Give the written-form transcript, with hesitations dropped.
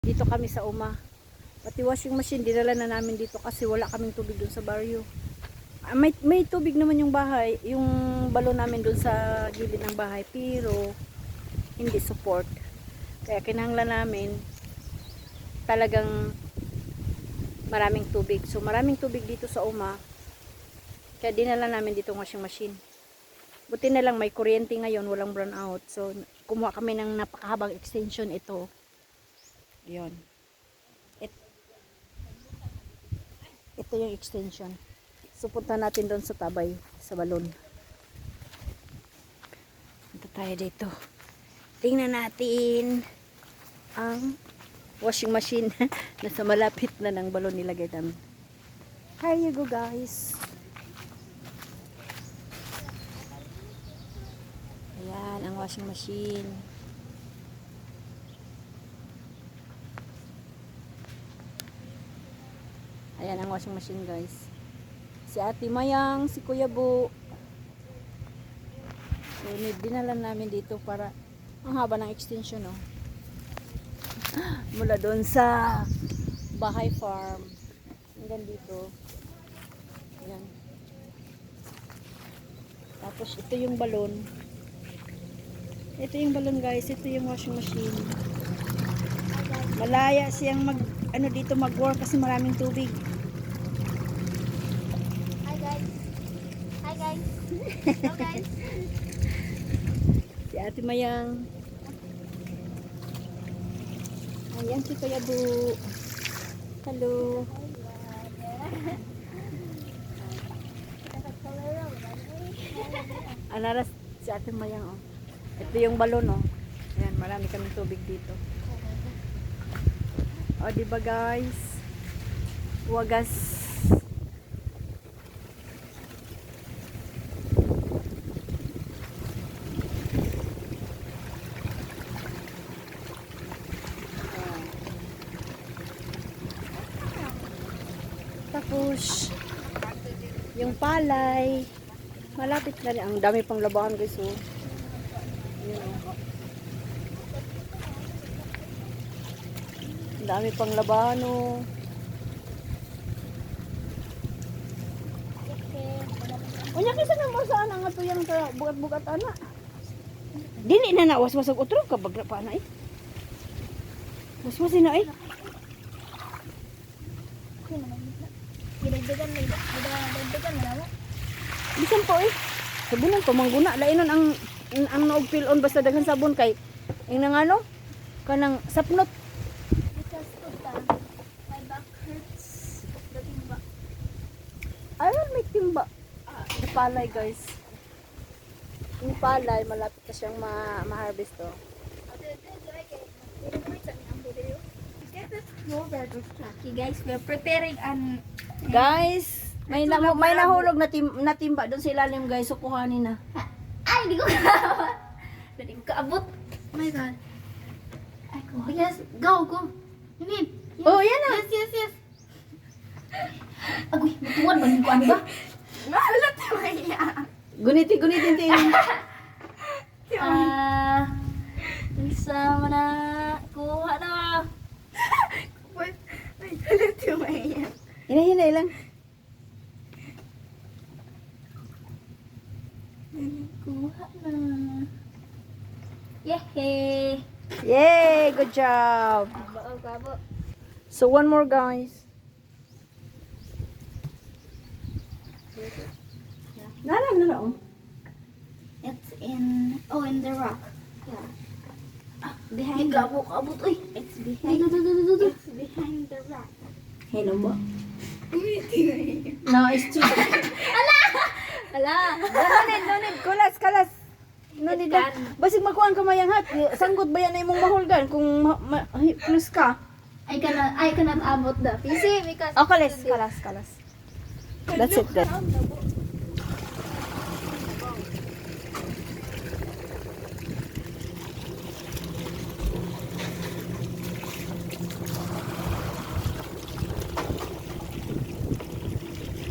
Dito kami sa Uma. Pati washing machine, dinala na namin dito kasi wala kaming tubig dun sa baryo. May tubig naman yung bahay, yung balon namin dun sa gilid ng bahay, pero hindi support. Kaya kinahanglan namin talagang maraming tubig. So maraming tubig dito sa Uma. Kaya dinala namin dito ng washing machine. Buti na lang may kuryente ngayon, walang brownout. So kumuha kami ng napakahabang extension ito. Ayun. Ito yung extension. So punta natin doon sa tabay, sa balon. Punta tayo dito. Tingnan natin ang washing machine. Nasa malapit na ng balon nilagay namin. Here you go guys. Ayan ang washing machine. Ayan ang washing machine guys. Si Ate Mayang, si Kuya Bu. So, dinala namin dito para ang haba ng extension, oh. Mula doon sa bahay farm. Hanggang dito. Ayan. Tapos ito yung balon. Ito yung balon guys. Ito yung washing machine. Malaya siyang dito mag-work kasi maraming tubig. Hi guys. Hello guys. Si Ate Mayang. Ayan si Kuya Bu. Hello. Anaras si Ate Mayang, oh. Ito yung balon, oh. Ayan, marami kaming tubig dito. O, diba guys? Wagas. Tapos, yung palay. Malapit na rin. Ang dami pang labahan guys, oh. Yun, oh. Ang dami pang labahan, oh. Unya kisa nang basaan ang ato yang sa bugat-bugat ana. Dili na waswasag utro ka bagla pa na eh. Waswas na eh. Dagdagan mo na. Bisan po eh. Sabunan ko mangguna lainon ang naog pilon basta daghan sabon kay ing nang ano kanang sapnot. Because my back hurts. The timba. Ayun may timba. Yung palay guys. Yung palay malapit na siyang ma-harvest to. Okay guys, we're preparing an Guys, may nahulog na timba doon sa ilalim guys. So kuhanin na. ay, hindi ko kaabot. Hindi ko kaabot. Oh my god. Ay, ko. Yes, go. You mean? Yes. Oh, yan na. Yes. Agoy, matuwan ba? Hindi ko ano ba? Nahalat naman niya. Gunitin tayo. Isa mo na. Kuha na. Ay, halat naman niya. Hinay lang. Kuha na. Yehey! Yay! Good job! Gabo. So one more guys. Nala. It's in the rock. Yeah. Behind Gabo. Uy. It's behind. It's behind the rock. Hello mo? No, it's too. Ala! No need. Kalas. No need. Basig makuhaan ka mayang hat. Sanggot ba yan na imong mahulgan kung plus ka? I cannot abot the PC because Oh, kalas. That's it then.